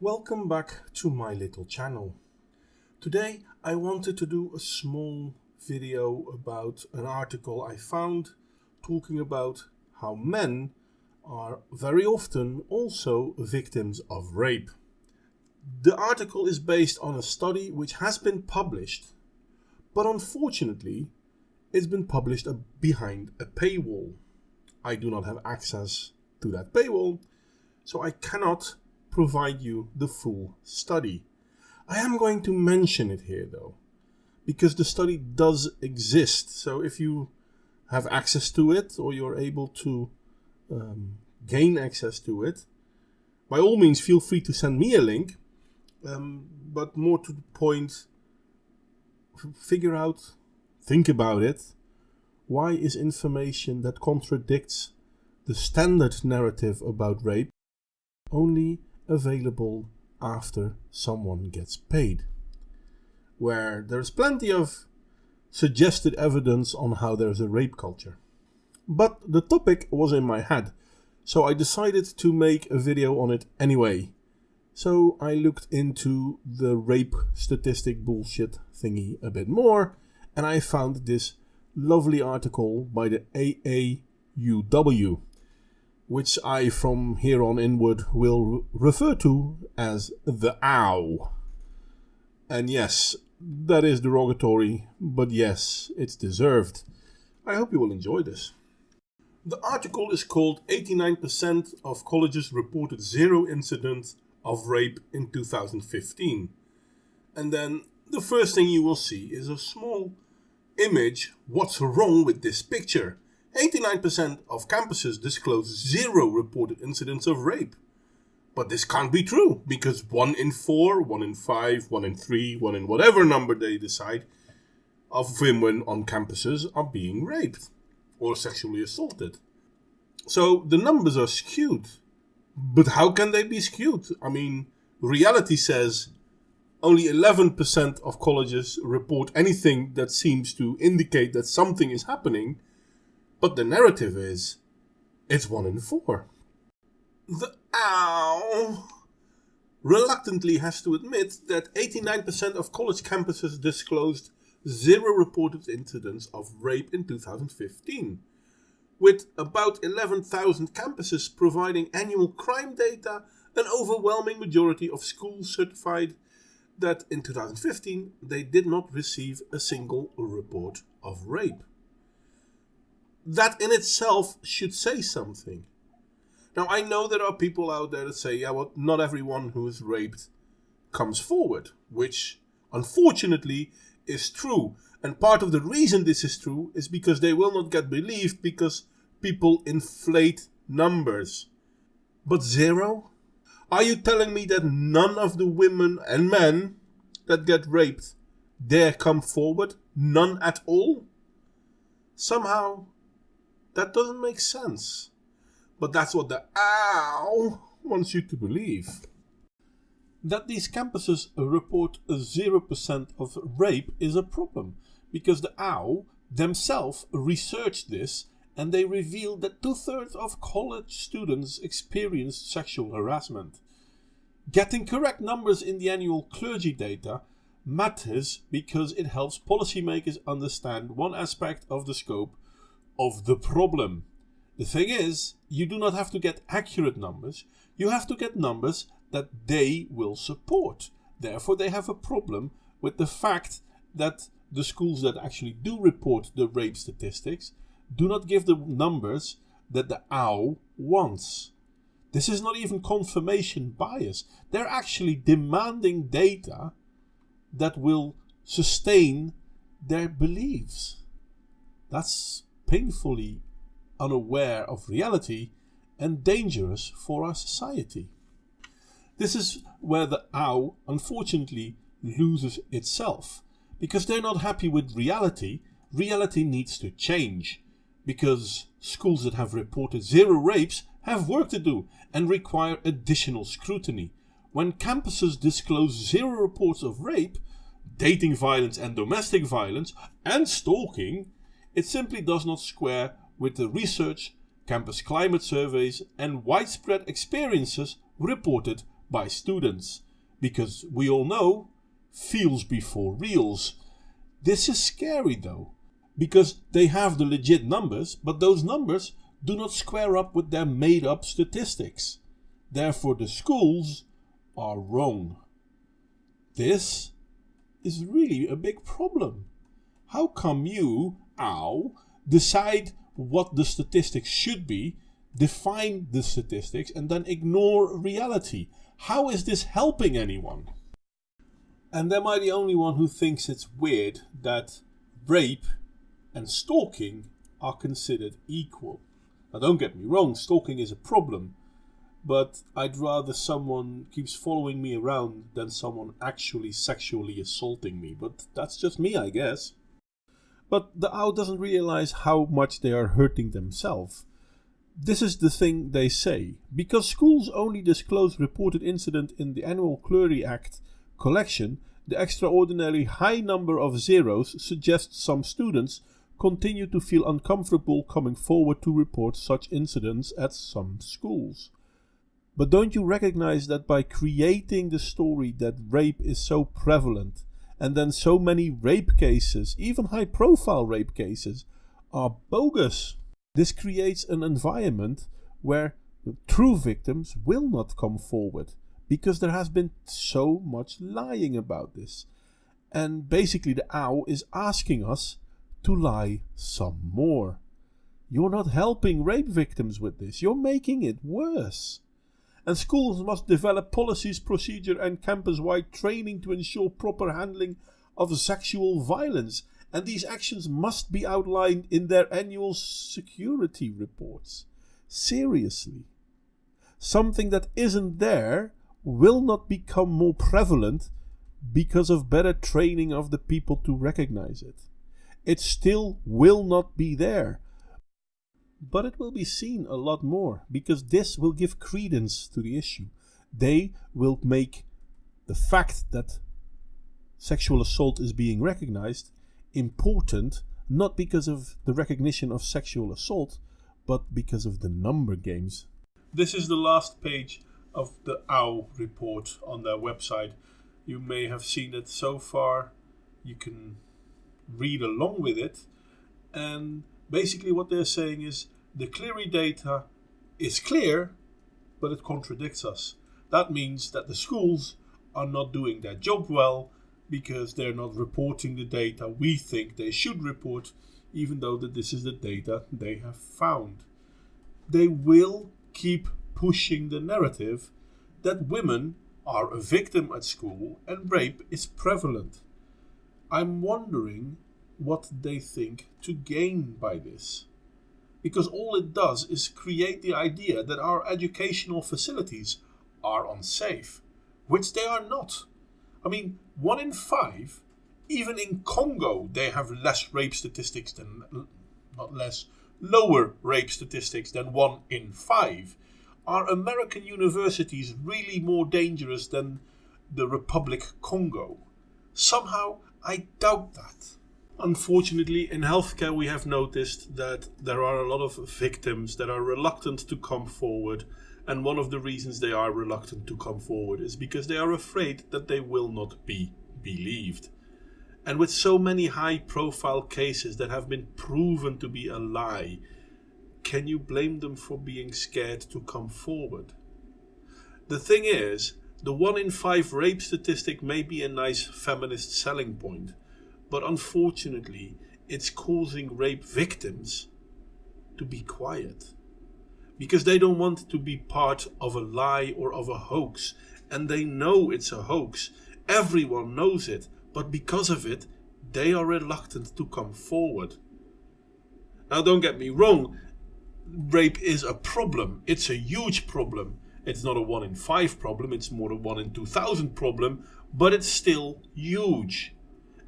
Welcome back to my little channel. Today I wanted to do a small video about an article I found talking about how men are very often also victims of rape. The article is based on a study which has been published, but unfortunately it's been published behind a paywall. I do not have access to that paywall, so I cannot provide you the full study. I am going to mention it here though, because the study does exist. So if you have access to it or you're able to gain access to it, by all means feel free to send me a link, but more to the point, think about it. Why is information that contradicts the standard narrative about rape only available after someone gets paid, where there's plenty of suggested evidence on how there's a rape culture? But the topic was in my head, so I decided to make a video on it anyway. So I looked into the rape statistic bullshit thingy a bit more, and I found this lovely article by the aauw, which I from here on inward will refer to as the aauw. And yes, that is derogatory, but yes, it's deserved. I hope you will enjoy this. The article is called 89% of colleges reported zero incidents of rape in 2015. And then the first thing you will see is a small image. What's wrong with this picture? 89% of campuses disclose zero reported incidents of rape. But this can't be true, because 1 in 4, 1 in 5, 1 in 3, 1 in whatever number they decide of women on campuses are being raped or sexually assaulted. So the numbers are skewed. But how can they be skewed? I mean, reality says only 11% of colleges report anything that seems to indicate that something is happening. But the narrative is, it's 1 in 4. The aauw reluctantly has to admit that 89% of college campuses disclosed zero reported incidents of rape in 2015. With about 11,000 campuses providing annual crime data, an overwhelming majority of schools certified that in 2015 they did not receive a single report of rape. That in itself should say something. Now, I know there are people out there that say, yeah, well, not everyone who is raped comes forward, which unfortunately is true. And part of the reason this is true is because they will not get believed because people inflate numbers. But zero? Are you telling me that none of the women and men that get raped dare come forward? None at all? Somehow that doesn't make sense. But that's what the aauw wants you to believe. That these campuses report 0% of rape is a problem, because the aauw themselves researched this, and they revealed that 2/3 of college students experienced sexual harassment. Getting correct numbers in the annual clergy data matters because it helps policymakers understand one aspect of the scope of the problem. The thing is, you do not have to get accurate numbers, you have to get numbers that they will support. Therefore, they have a problem with the fact that the schools that actually do report the rape statistics do not give the numbers that the aauw wants. This is not even confirmation bias. They're actually demanding data that will sustain their beliefs. That's painfully unaware of reality and dangerous for our society. This is where the aauw unfortunately loses itself, because they're not happy with reality. Reality needs to change, because schools that have reported zero rapes have work to do and require additional scrutiny. When campuses disclose zero reports of rape, dating violence and domestic violence, and stalking, it simply does not square with the research, campus climate surveys, and widespread experiences reported by students. Because we all know, feels before reals. This is scary though, because they have the legit numbers, but those numbers do not square up with their made up statistics. Therefore the schools are wrong. This is really a big problem. How come you, aauw, decide what the statistics should be, define the statistics, and then ignore reality? How is this helping anyone? And am I the only one who thinks it's weird that rape and stalking are considered equal? Now don't get me wrong, stalking is a problem, but I'd rather someone keeps following me around than someone actually sexually assaulting me. But that's just me, I guess. But the aauw doesn't realize how much they are hurting themselves. This is the thing they say. Because schools only disclose reported incident in the annual Clery Act collection, the extraordinarily high number of zeros suggests some students continue to feel uncomfortable coming forward to report such incidents at some schools. But don't you recognize that by creating the story that rape is so prevalent, and then so many rape cases, even high-profile rape cases, are bogus? This creates an environment where true victims will not come forward, because there has been so much lying about this. And basically the aauw is asking us to lie some more. You're not helping rape victims with this, you're making it worse. And schools must develop policies, procedure and campus-wide training to ensure proper handling of sexual violence. And these actions must be outlined in their annual security reports. Seriously. Something that isn't there will not become more prevalent because of better training of the people to recognize it. It still will not be there. But it will be seen a lot more, because this will give credence to the issue. They will make the fact that sexual assault is being recognized important, not because of the recognition of sexual assault, but because of the number games. This is the last page of the aauw report on their website. You may have seen it so far. You can read along with it. And basically what they're saying is the Clery data is clear, but it contradicts us. That means that the schools are not doing their job well because they're not reporting the data we think they should report, even though that this is the data they have found. They will keep pushing the narrative that women are a victim at school and rape is prevalent. I'm wondering what they think to gain by this. Because all it does is create the idea that our educational facilities are unsafe, which they are not. I mean, 1 in 5, even in Congo, they have less rape statistics than, not less, lower rape statistics than 1 in 5. Are American universities really more dangerous than the Republic Congo? Somehow, I doubt that. Unfortunately, in healthcare we have noticed that there are a lot of victims that are reluctant to come forward, and one of the reasons they are reluctant to come forward is because they are afraid that they will not be believed. And with so many high-profile cases that have been proven to be a lie, can you blame them for being scared to come forward? The thing is, the 1 in 5 rape statistic may be a nice feminist selling point, but unfortunately, it's causing rape victims to be quiet. Because they don't want to be part of a lie or of a hoax. And they know it's a hoax. Everyone knows it. But because of it, they are reluctant to come forward. Now don't get me wrong. Rape is a problem. It's a huge problem. It's not a 1 in 5 problem. It's more a 1 in 2,000 problem. But it's still huge.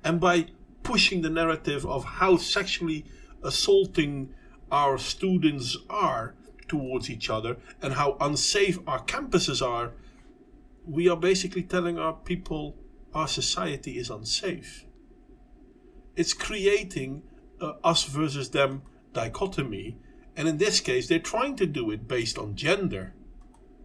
And by pushing the narrative of how sexually assaulting our students are towards each other and how unsafe our campuses are, we are basically telling our people our society is unsafe. It's creating us versus them dichotomy, and in this case they're trying to do it based on gender.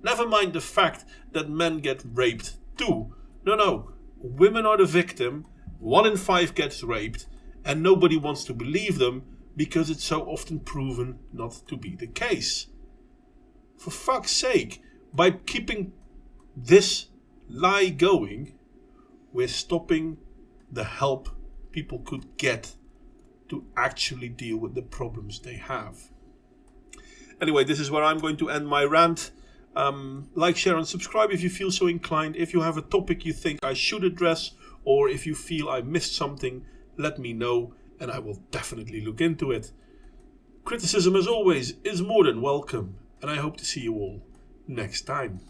Never mind the fact that men get raped too. No. Women are the victim. 1 in 5 gets raped. And nobody wants to believe them because it's so often proven not to be the case. For fuck's sake, by keeping this lie going, we're stopping the help people could get to actually deal with the problems they have. Anyway, this is where I'm going to end my rant. Like, share and subscribe if you feel so inclined. If you have a topic you think I should address, or if you feel I missed something, let me know and I will definitely look into it. Criticism, as always, is more than welcome, and I hope to see you all next time.